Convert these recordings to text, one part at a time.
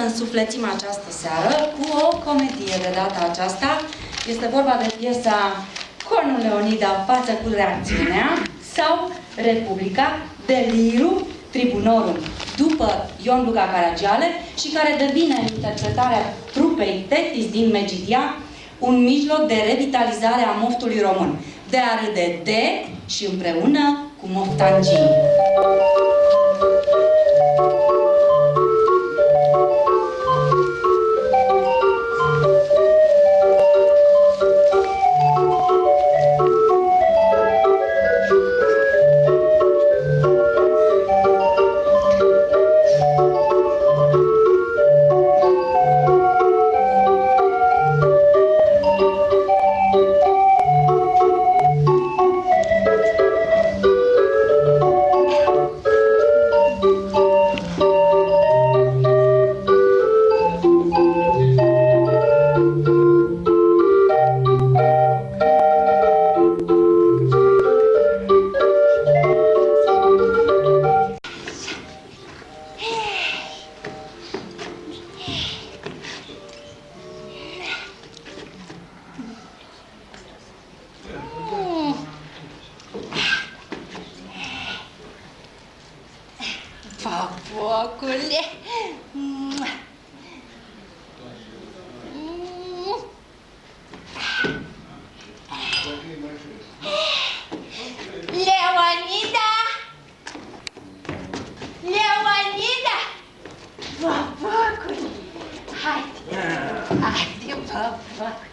însuflețim această seară cu o comedie de data aceasta. Este vorba de piesa Cornul Leonida, Față cu reacțiunea, sau Republica, Deliru Tribunorum, după Ion Luca Caragiale, și care devine în interpretarea trupei Tetis din Megidia un mijloc de revitalizare a moftului român, de a râde de și împreună cu moftangii. Papocule! Leonida! Leonida! Papocule! Haide! Haide, papocule!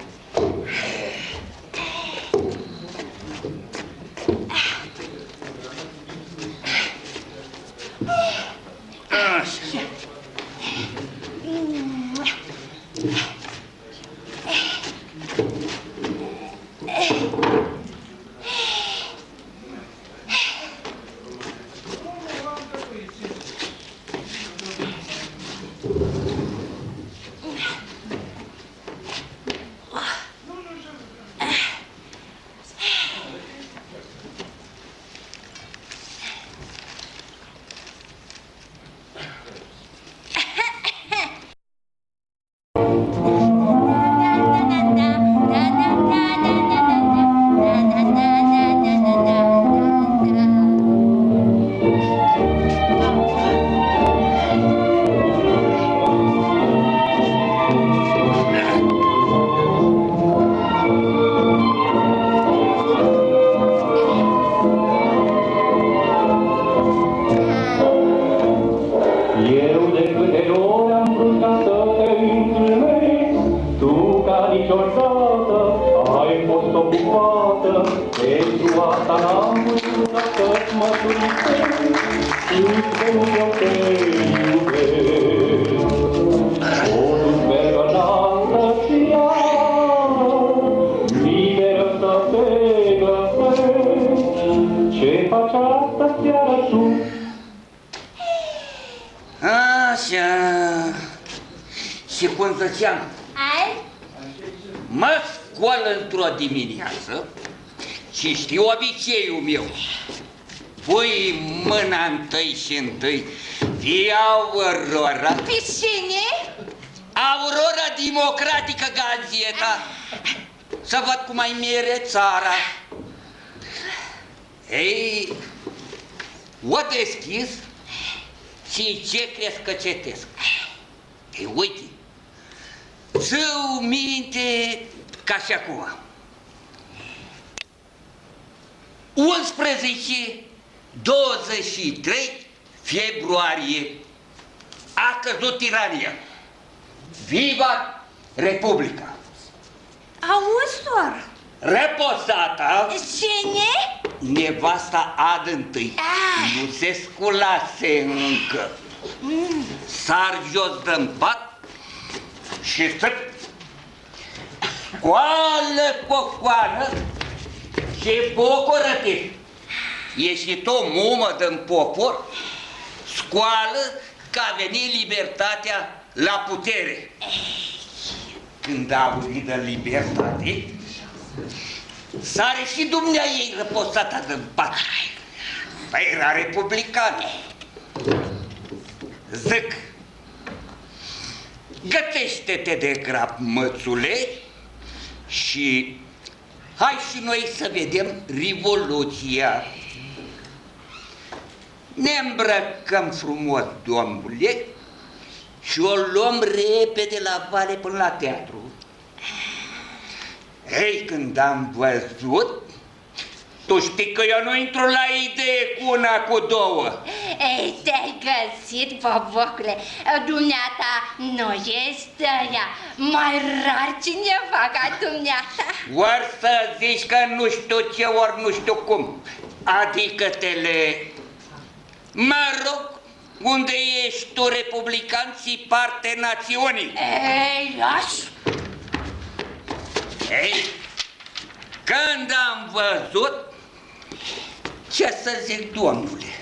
Și cum ziceam, mă scol într-o dimineață și știu obiceiul meu. Pui mâna întâi și întâi pe Aurora. Pe cine? Aurora Democratică Gazeta. Să văd cum ai mere țara. Ei, o deschis și ce crezi că citesc? Ei, uite, ți-o minte ca și acum. 23 februarie a căzut tirania. Viva Republica! Auzi, soră? Reposata, Cine? nevasta Ad întâi, nu se sculase încă. Sar jos de-n pat și săp. Scoală cocoană și bucură-te. Ești o mumă din popor, scoală că a venit libertatea la putere. Când a auzit de libertate, sare și dumnea ei răposata din pat. Păi era republicană. Zic, gătește-te de grab, mățule, și hai și noi să vedem Revoluția. Ne îmbrăcăm frumos, domnule, și o luăm repede la vale până la teatru. Ei, când am văzut, tu știi că eu nu intru la idee cu una, cu două. Ei, te-ai găsit, bobocule. Dumneata nu ești ăia. Mai rar cineva ca dumneata. Ori să zici că nu știu ce, ori nu știu cum. Adică-te-le... Mă rog, unde ești tu, republican și parte națiunii? Ei, lași! Ei, când am văzut, ce să zic, domnule?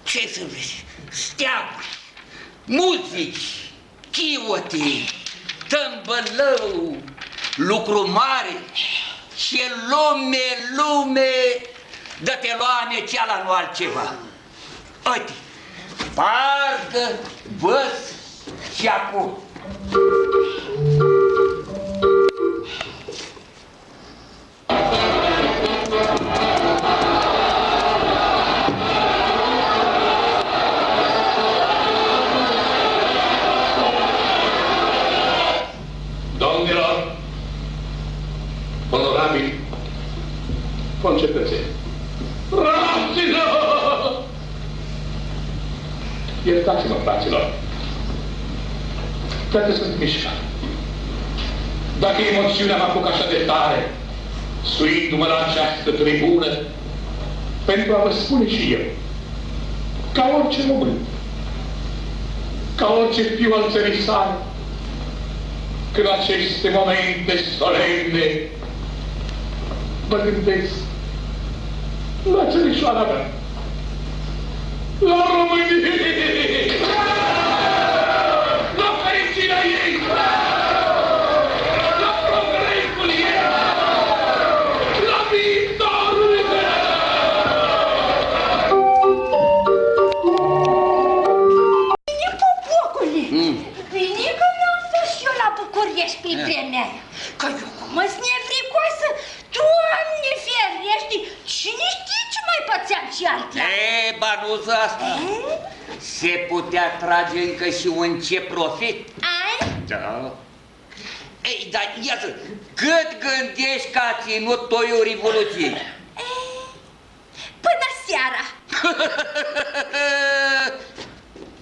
Ce să vezi? Steaguri, muzici, chiote, tâmbălău, lucru mare și lume, dă-te loane ceala, nu altceva. Uite, parcă văz și acum. Domnilor, onorabili concetățeni, fraților! Iertați-mă, fraților, poate sunt mișcat. Dacă emoțiunea mă apuc așa de tare, suindu-mă la această tribună, pentru a vă spune și eu, ca orice român, ca orice fiu al țării sale, că în aceste momente solemne mă gândesc la țărișoara mea, la Românie, la fericirea ei, la progresul ei, la viitorul ei. Bine, bobocule! Bine că mi-am fost eu la București pe vremea aia. Că eu cum mă snevricoasă, Doamne ferește, cine știe ce mai pățeam și altea? E, banuza asta, se putea trage încă și un ce profit. Ai? Da. Ei, dar iată, cât gândești că a ținut toiul Revoluției? Până seara.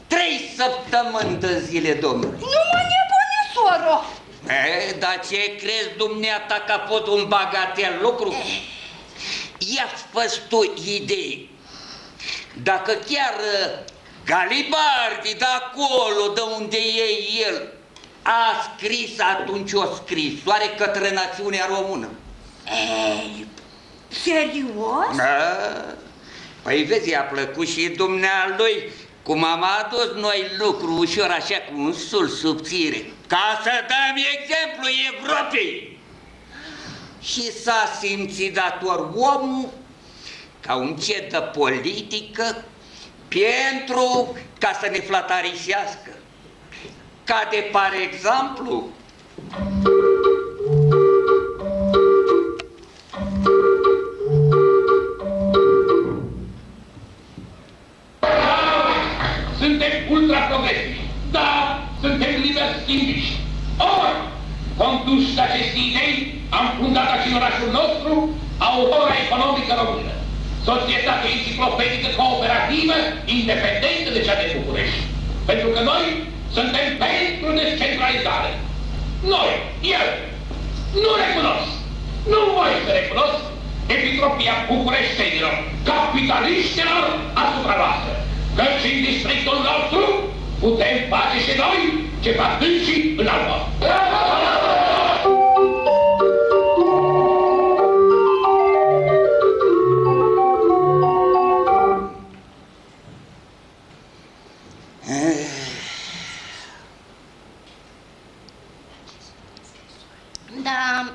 3 săptămâni de zile, domnule. Nu mă nebune, soro. E, dar ce crezi dumneata că a fost un bagatel lucru? Ia-ți fă tu idei. Dacă chiar Galibardi de acolo, de unde e el, a scris atunci o scrisoare către națiunea română. Ei, serios? Da. Păi vezi, i-a plăcut și dumnealui cum am adus noi lucru ușor așa cu un sul subțire, ca să dăm exemplu Europei. Și s-a simțit dator omul ca un cet de politică pentru ca să ne flatarisească. Ca de par exemplu, Suntem ultraprogresivi, da, suntem liberi schimbiști. Ori, conduși de aceste idei, am fundat aici în orașul nostru Aurora Economică Română, societate enciclopedică cooperativă independentă de cea de București. Pentru că noi suntem pentru descentralizare. Noi, eu, nu recunosc, nu voi să recunosc epitropia bucureștenilor, capitaliștilor asupra noastră. Căci în districtul nostru putem face și noi ce fac dânsii în Alba. Da,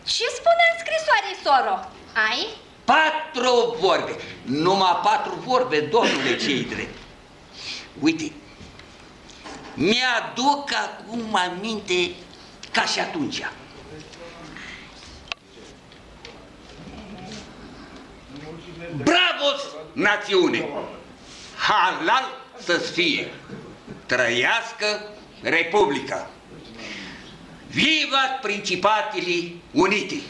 ce spune în scrisoare, soro? Ai? 4 vorbe, numai 4 vorbe, domnule, ce-i drept. Uite, Mi-aduc acum aminte ca și atunci. Bravo, națiune! Halal să-ți fie! Trăiască Republica! Vivat Principatele Unite!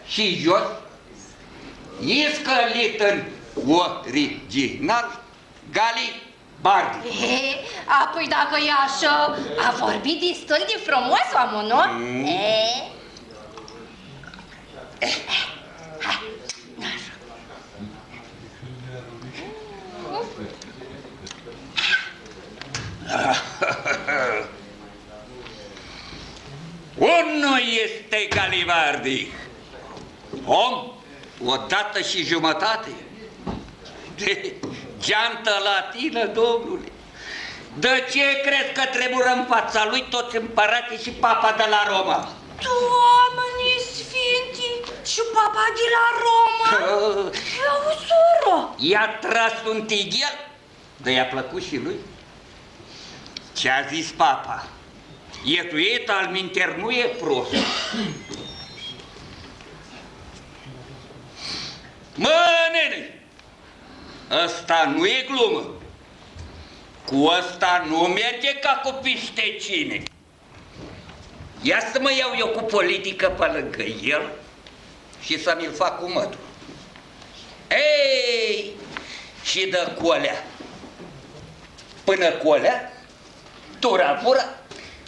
Și jos, iscălit în original, Garibaldi. Apoi dacă e așa, a vorbit destul de frumos, omul, nu? Unul este Garibaldi, om, o dată și jumătate, de geantă latină, domnule. De ce crezi că tremură în fața lui toți împărații și papa de la Roma? Doamne sfinti, și papa de la Roma? Eu, soră! I-a tras un tighel, de i-a plăcut și lui. Ce-a zis papa? Ietuiet al minter nu e prost. Mă, nene, ăsta nu e glumă. Cu ăsta nu merge ca cu piștecine. Ia să mă iau eu cu politică pe lângă el și să mi-l fac cu mătul. Ei, și dă colea. Până colea, tura-pura,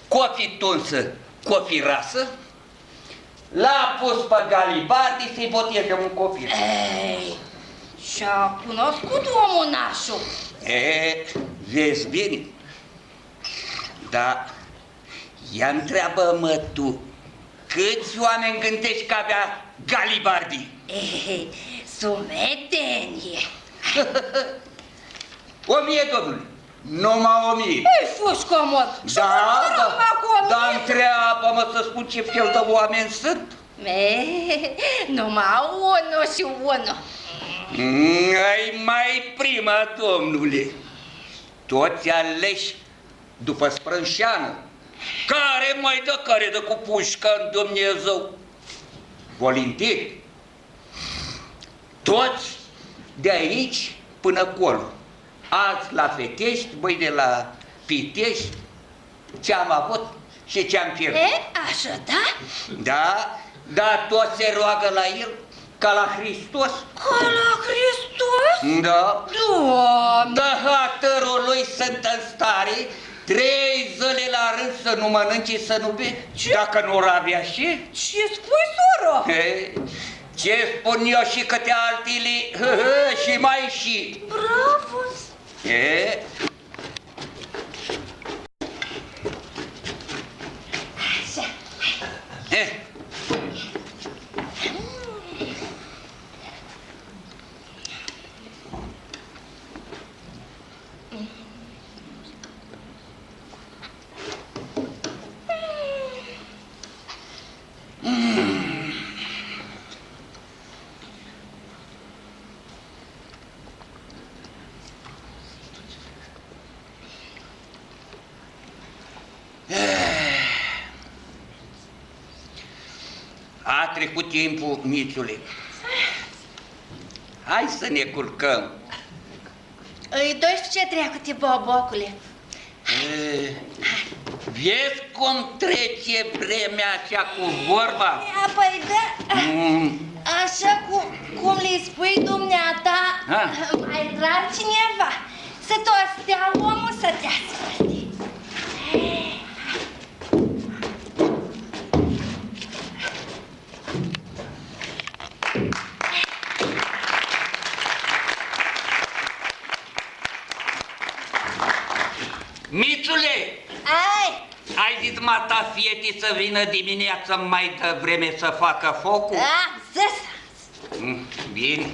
cofi tunsă, cofi rasă, l-a pus pe Garibaldi să-i boteze un copil. Ei, și-a cunoscut omul nașul. Vezi bine? Dar ia întreabă-mă tu, câți oameni gândești că avea Garibaldi? Sumetenie. 1000, domnule, numai 1000. Ei, fuși comod. Dar întreabă-mă să spun ce fel de oameni sunt. Numai unul și unul. Ai mai prima, domnule. Toți aleși după sprânșeană. Care mai dă, care dă cu pușca în Dumnezeu? Volintiri. Toți de aici până acolo. Azi la Fetești, mâine la Pitești. Ce-am avut și ce-am pierdut. Așa, da? Da, dar toți se roagă la el ca la Hristos. Ca la Hristos? Da. Doamne! Da, hatărul lui sunt în stare 3 zile la rând să nu mănânce, să nu bea. Dacă nu avea și? Ce spui, soră? Ce spun eu și câte altele și mai și. Bravo! A trecut timpul, Mițule. Hai să ne culcăm. Îi 12 treacă-te, bobocule. Vezi cum trece vremea așa cu vorba? Păi da, așa cum le spui dumneata, mai rar cineva, să tot stea omul să te asculte. Mițule! Ai zis mata fietii să vină dimineața mai devreme să facă focul? Da, zis. Bine.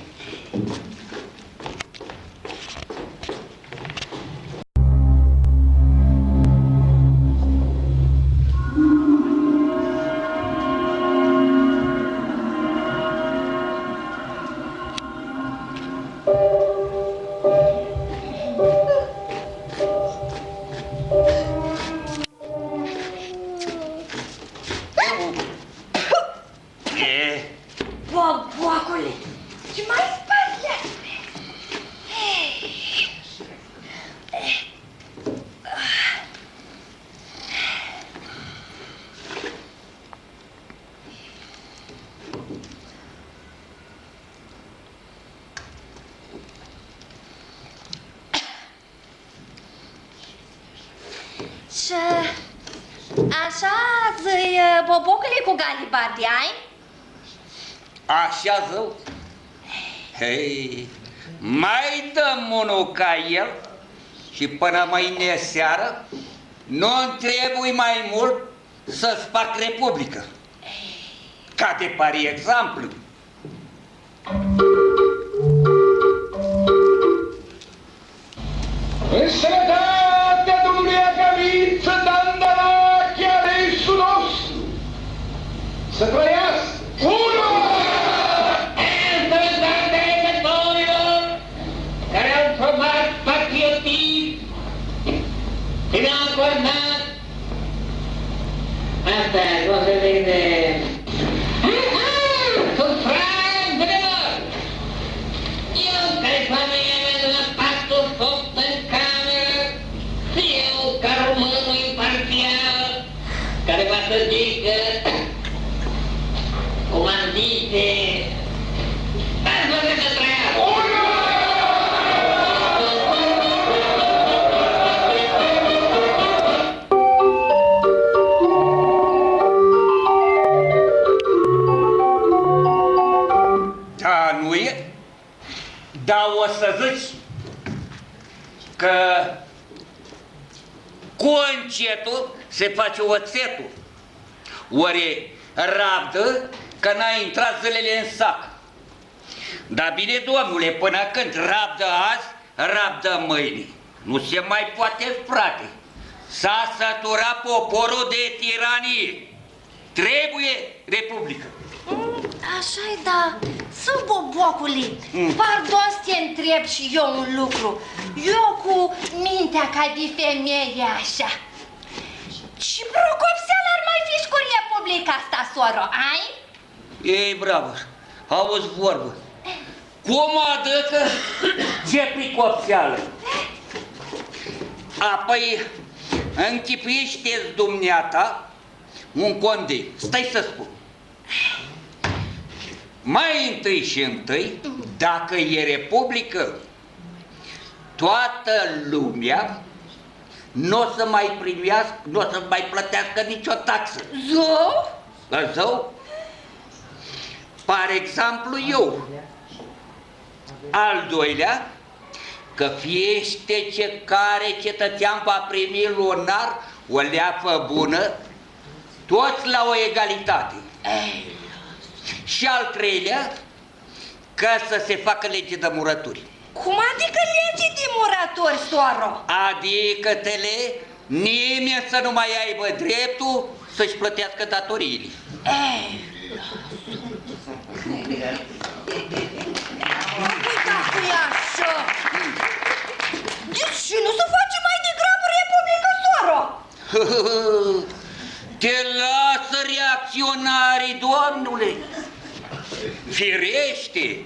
Așa zi bobocule cu galibardi, ai? Așa, zău? Hei, mai dăm unul ca el și până mâine seară nu-mi trebuie mai mult să sparg Republică. Ca de pari exemplu. În sănătatea dumneavoastră, Dandalache, alesul nostru, să trăiască! Unu! Care au format patriotism, și ne-au format. Asta, o să vede. Sufragelor! Eu, care familia mea de la patul foc în cameră, eu, ca românul imparțial, care va să zică, cum am zise, asta să trăiască! Da, nu e? Dar o să zici că cu încetul se face oțetul. Ori rabdă că n-a intrat zilele în sac. Dar bine, domnule, până când rabdă azi, rabdă mâine. Nu se mai poate, frate. S-a săturat poporul de tiranie. Trebuie Republică. Așa-i, da. Sunt bobocule. Pardon să te întreb și eu un lucru. Eu cu mintea ca de femeie așa. Și Procopseal ar mai fi și cu Republica asta, soro, ai? Ei, bravo, auzi vorbă. Cum adăcă ce pricopseală? Apoi închipuiește-ți dumneata un condei. Stai să spun. Mai întâi și întâi, dacă e Republică, toată lumea nu o să mai primească, nu o să mai plătească nicio taxă. Zău? Zău? Par exemplu eu. Al doilea, că fiește ce care cetățean va primi lunar o leafă bună, toți la o egalitate. Și al treilea, ca să se facă lege de murături. Cum adică lege de muratori, soro? Adică-tele, nimeni să nu mai aibă dreptul să-și plătească datoriile. Uitați-o așa! Deci nu se face mai degrabă Republică, soro? Te lasă reacționarii, domnule! Firește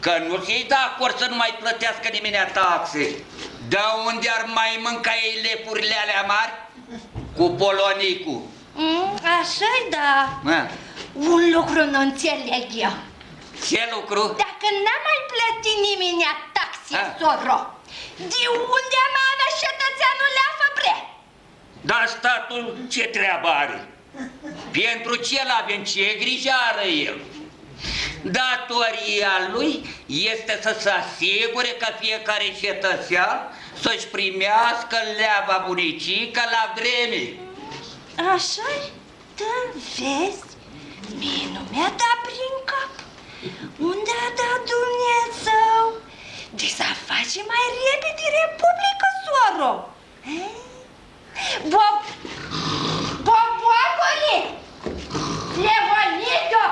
că nu ți-i de acord să nu mai plătească nimeni taxe. De unde ar mai mânca ei lepurile alea mari? Cu polonicul. Așa-i, da. Un lucru nu înțeleg eu. Ce lucru? Dacă n-a mai plătit nimeni taxe, soro, de unde am avea cetățeanul leafă bre? Dar statul ce treabă are? Pentru ce l-avem? Ce grijă are el? Datoria lui este să se asigure că fiecare cetățean să-și primească leava bunicică la vreme. Așa-i? Da, vezi? Mie nu mi-a dat prin cap. Unde a dat Dumnezeu? De să face mai repede Republică, soro. Boboacole! Leonidă!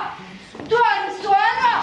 Dorm, soro!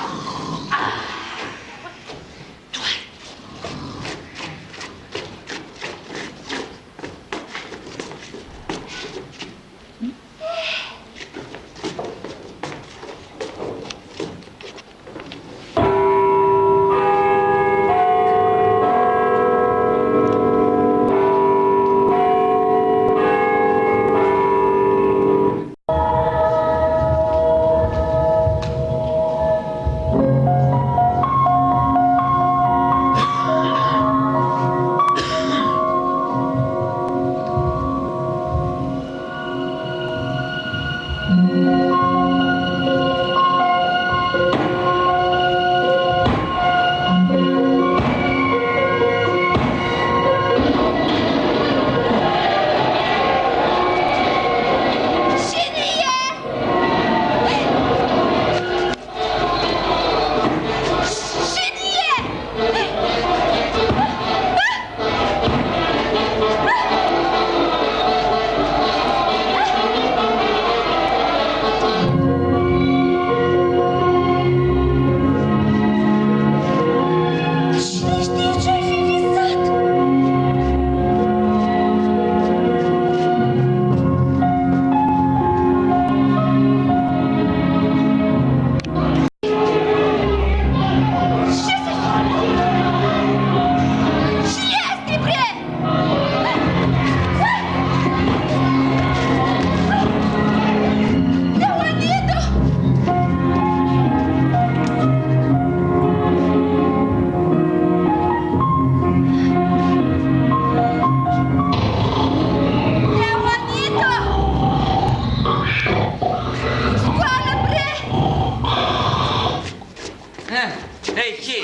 Ce?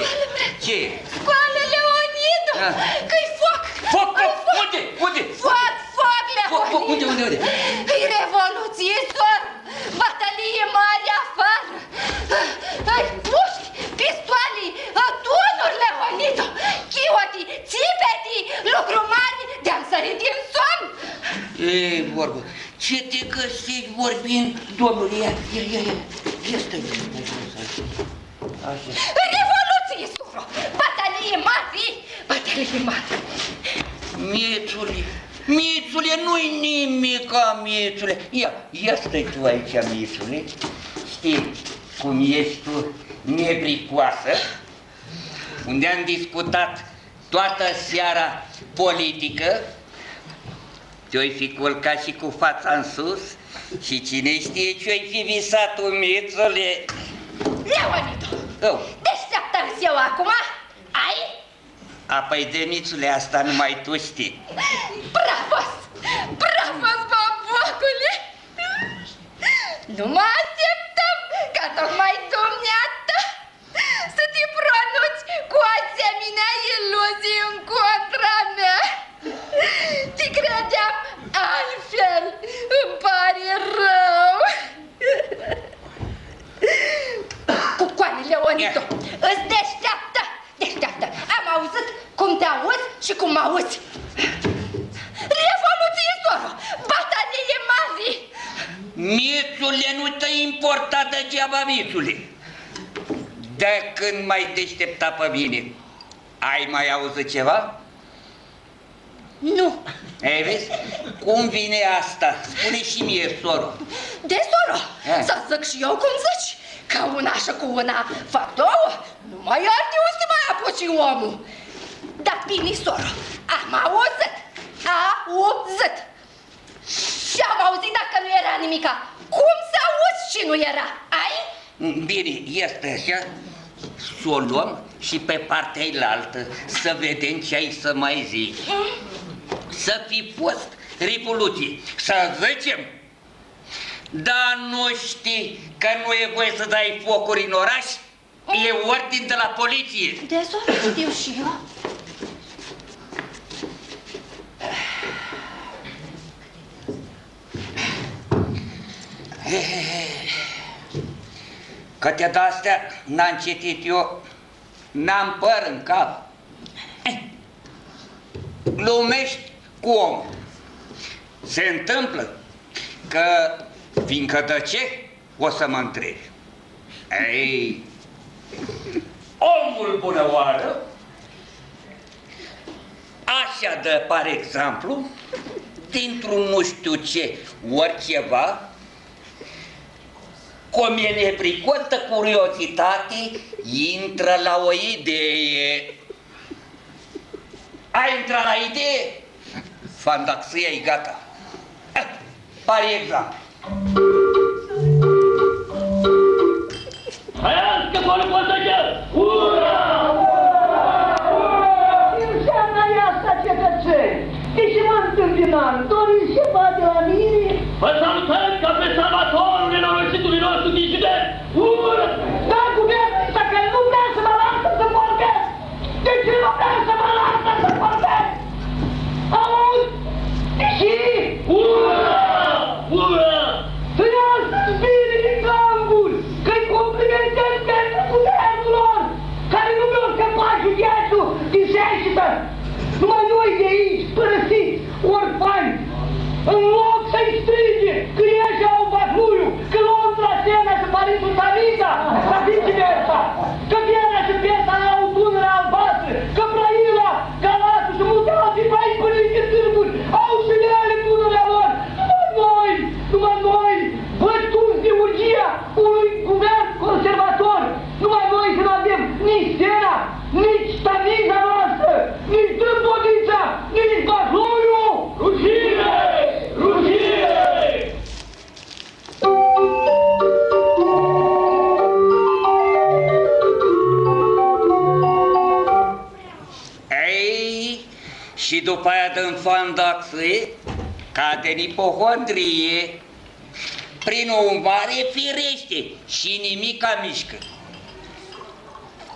Ce? Scoală, Leonidu! Da. Că-i foc! Foc! Unde? Unde? Foc, Leonidu! Unde? E revoluție, sor! Batalie mare afară! Ai puști, pistoale, tunuri, Leonidu! Chioti, țipeti, lucru mari de-am sărit din somn! Ei, vorbă, ce te găsești vorbind, domnule? Ia stai. Așa. Revoluție, soro! Batalie mare! Batalie mare! Mițule, nu-i nimica, Mițule. Ia stai tu aici, Mițule. Știi cum ești tu nebricoasă? Unde am discutat toată seara politică, te-oi fi culcat și cu fața în sus și cine știe ce-oi fi visat, Mițule. Leonidu! Deșteaptă-ți eu acum? Ai? Apoi de Mițule, asta numai tu știi. Bravos! Bravos, babocule! Nu mă așteptăm ca tocmai dumneata să te pronunți cu asemenea iluzii în contra mea. Te credeam altfel, îmi pare rău. Cucoane, Leonidu, îți deșteaptă! Deșteaptă! Am auzit cum te auzi și cum mă auzi. Revoluție, soro! Batalie mare! Mițule, nu te importa degeaba, Mițule. De când m-ai deștepta pe mine, ai mai auzit ceva? Nu. Ei, vezi? Cum vine asta? Spune și mie, soro. De, soro, să zic și eu cum zici. Că una și cu una fac două, nu mai are de unde mai apuci omul. Dar bine, soro, am auzit. Și am auzit dacă nu era nimica. Cum să auzi și nu era, ai? Bine, este așa, să o luăm și pe partea ailaltă să vedem ce ai să mai zici. Să fi fost revoluție, să zicem. Dar nu știi că nu e voie să dai focuri în oraș? E ordin de la poliție. De, soro, știu și eu. Că de-astea n-am citit eu, n-am păr în cap. Lumești cu omul. Se întâmplă că, fiindcă de ce, o să mă întrebi. Ei, omul bună oară, așa de, par exemplu, dintr-un nu știu ce, oriceva, cu o nepricotă curiozitate, intră la o idee. Ai intrat la idee? Fandaxia e gata. Pare exemplu. Trăiască Colcoțăgea! Ura! Înseamnă asta, cetățeni! De ce mă întâmpinam? Doriți ceva de la mine? Vă salutăm ca pe salvatorul nenorocitului nostru din județ! Ura! Da, guvernul ăsta că nu vrea să mă lasă să vorbesc! De ce nu vrea să mă lasă să vorbesc? Auzi? Și? Ura! Ura! Trăiască-ți bine din gamburi! Că-i complimentez pentru guvernul lor! Care nu mi-au scăpat județul din secetă! Numai noi de aici, părăsiți, orfani! În loc să-i strige că ieși au Bacluiu, că Londra, Sena și Parisul Tamica, să viceversa, că Viena și Pesa au Dunărea albastră, că Brăila, Galatul și multe alții mai părinte târguri au și ele Dunărea lor. Numai noi, bătuți de urgia unui guvern conservator, numai noi să nu avem nici Sena, nici Tamica noastră, nici Dâmbovița, nici Bacluiu. Rușine! Rușine! Ei, și după aia dăm fandaxie, ca de nipohondrie, prin o mare firește și nimica mișcă.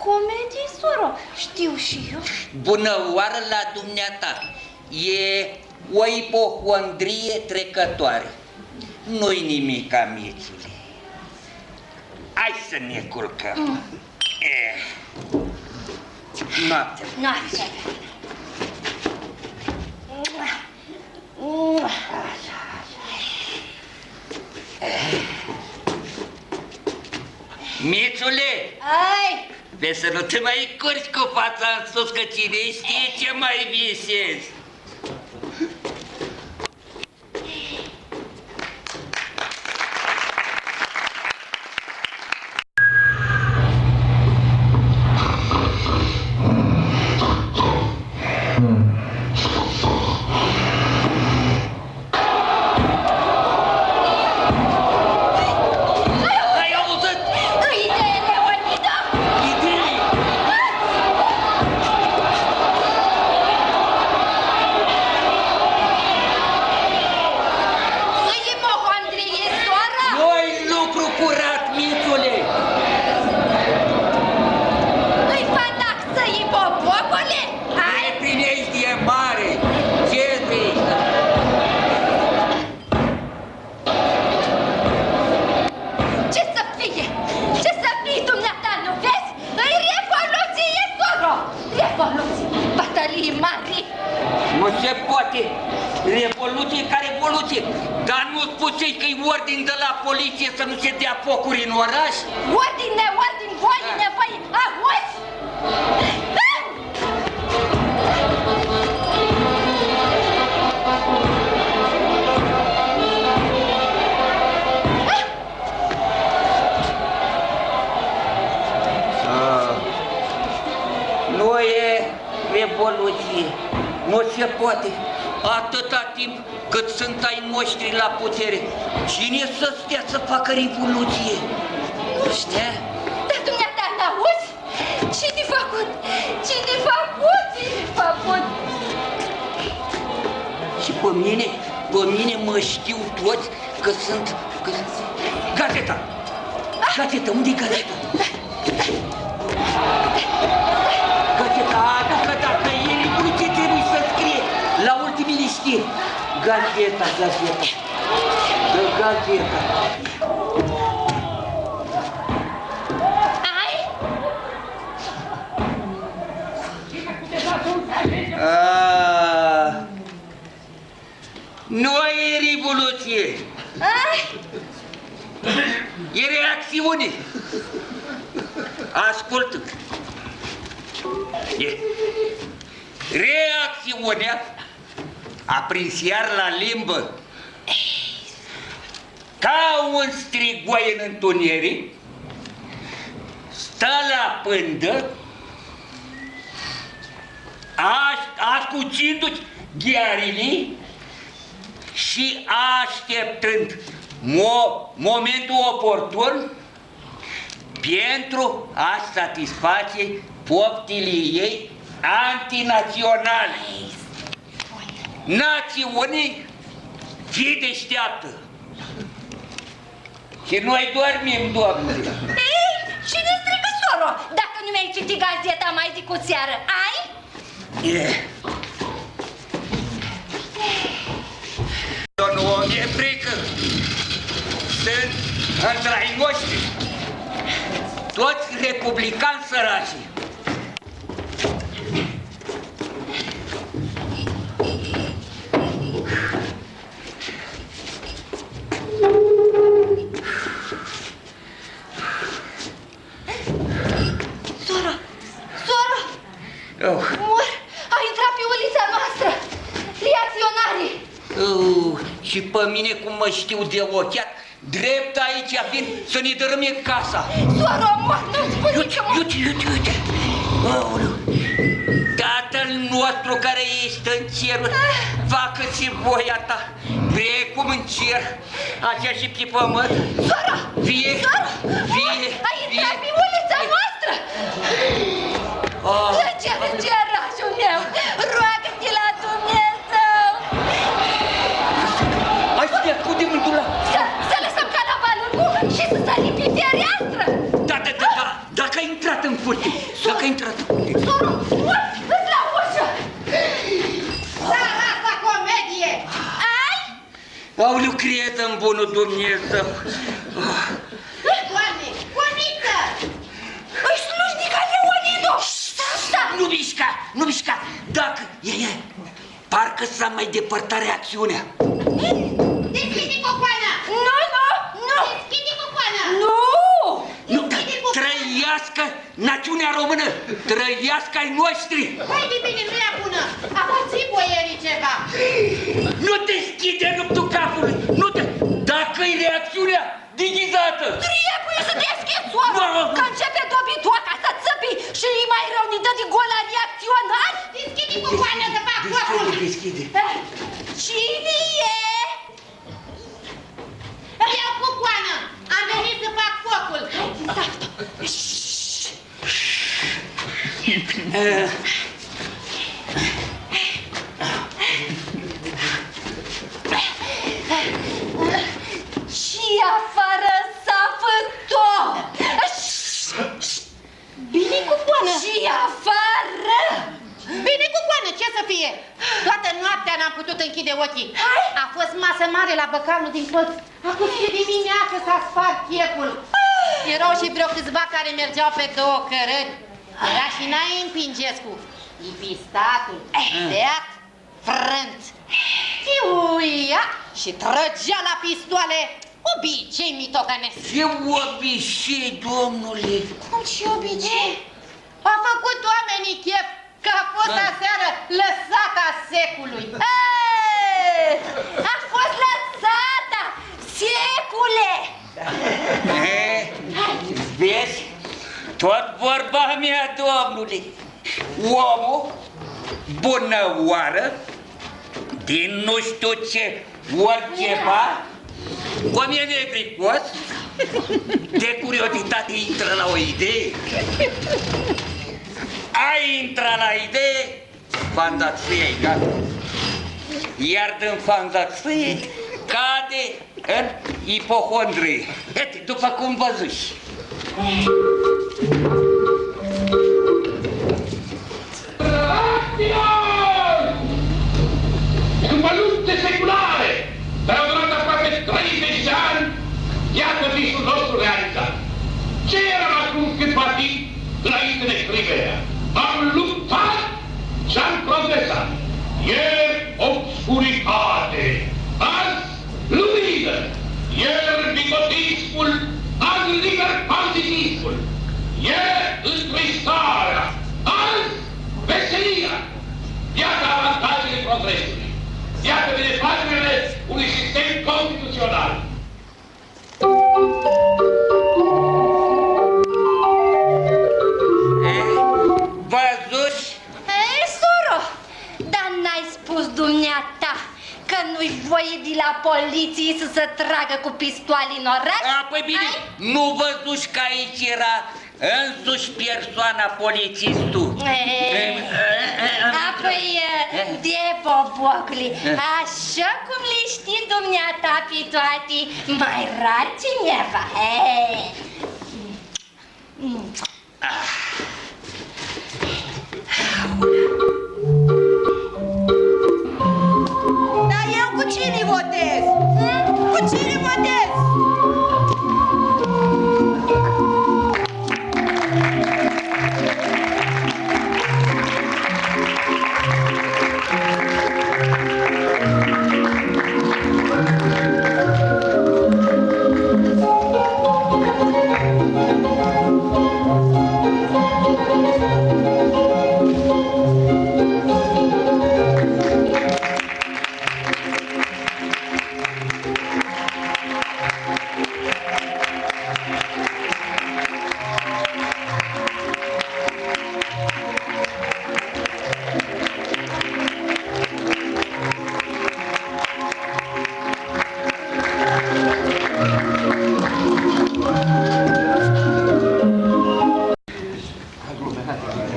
comedii, soro, știu și eu. Bună oară la dumneata. E o ipohondrie trecătoare. Nu-i nimic, amițule. Hai să ne culcăm. Noapte. Noapte. Mițule! Ai! Vei să nu te mai curci cu fața în sus, că cine știe ce mai visezi. Nu se poate! Revoluție ca revoluție! Dar nu spusești că-i ordin de la poliție să nu se dea focuri în oraș? Ordine, voine, băi, auzi? Nu e revoluție. Nu se poate. Atâta timp cât sunt ai noștri la putere, cine să stea să facă revoluție? Nu știu. Dar dumneata n-auzi? Ce-i făcut? Ce-i făcut? Și pe mine mă știu toți că sunt... Gazeta! Gazeta, unde-i gazeta? Gazeta, că dacă e revoluție trebuie să scrie la ultimele știri. Gazeta. Dă gazeta. Nu e revoluție. E reacțiune. Ascultă. Reacțiunea a prins iar la limbă ca un strigoi în întuneric, stă la pândă, ascuțindu-ți ghearile și așteptând momentul oportun pentru a satisface poftile ei antinaționale. Națiunii, fii deșteaptă. Și noi dormim, domnule. Ei, cine strică, soro? Dacă nu mi-ai citit gazeta mai zi cu seară, ai? Nu o mi-e frică. Sunt între ai noștri. Toți republicani săraci. Soro! Mor! A intrat pe ulița noastră! Reacționarii! Și pe mine cum mă știu de ochiat, drept aici vin să ne dărâme casa. Soro, mor, nu-mi spune că mor! Uite! Aoleu! Tatăl nostru care ești în ceruri, facă-ți voia ta, precum în cer, așa și pe pământ. Soro! Fie! A intrat pe ulița noastră! Cerașul meu, roagă-te la Dumnezeu! Hai să ne ascundem în dulap! Să lăsăm canavalul și să sărim pe fereastră! Da, dacă ai intrat în curte, Aoleu, prieten bunul Dumnezeu! Doamne, Bunică! Îi slujnica Leonidu! Asta! Nu mișca! Dacă... Parcă s-a mai depărtat reacțiunea. Deschide cocoana! Nu! Deschide cocoana! Nu, trăiască națiunea română! Trăiască ai noștri! Hai de bine, nu e bună! Apați boierii ceva! Nu deschide ruptul capului! Dacă-i reacțiunea dighizată! Trebuie să deschizi oamă! Că începe dobitoaca să țăpi și e mai rău ni dă de gol la reacționat! Deschide cocoana să fac focul! Deschide! Cine e? Iau cocoană! Am venit să fac focul! Și afară s-a făcut! Bine cu coană! Și afară! Bine cu coană, ce să fie? Toată noaptea n-am putut închide ochii. A fost masă mare la băcanul din colț. Acum de dimineață s-a spart chepul. Erau și vreo câțiva care mergeau pe două cărări. Era și Nain Pingescu, Ipistatul, Beat, Frânț. Uia și trăgea la pistoale. Obicei mitocănesc. Ce obicei, domnule? Cum ce obicei? A făcut oamenii chef că a fost aseară lăsata secului. A fost lăsata secule. Vezi? Tot vorba mea, domnule. Omul, bună oară, din nu știu ce, oriceva, cum e negricos, de curiozitate intră la o idee. Ai intrat la idee, fantație-i gata. Iar din fantație cade în ipohondrie. După cum văzuși. După lupte seculare, dar au durat aproape 30 de ani, iată visul nostru realizat. Ce eram acum câtva timp înainte de scrierea? Am luptat și am progresat. Ieri obscuritate, azi lumină. Ieri bigotismul, azi libertantismul. Ieri întristarea, azi veselia. Iată avantajele progresului. Iată benefaciile unui sistem constituțional. Văzuși? Soro, dar n-ai spus dumneata că nu-i voie de la poliție să se tragă cu pistoale în oraș? Păi bine, nu văzuși că aici era însuși persoana polițistul. Apoi, de bobocule, așa cum le știi dumneata pe toate, mai rar cineva. Dar eu cu cine votez? Cu cine votez?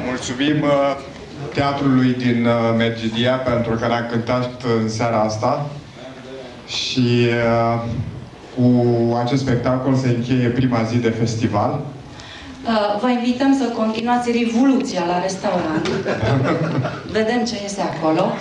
Mulțumim teatrului din Medgidia pentru că ne-a cântat în seara asta și cu acest spectacol se încheie prima zi de festival. Vă invităm să continuați revoluția la restaurant. Vedem ce este acolo.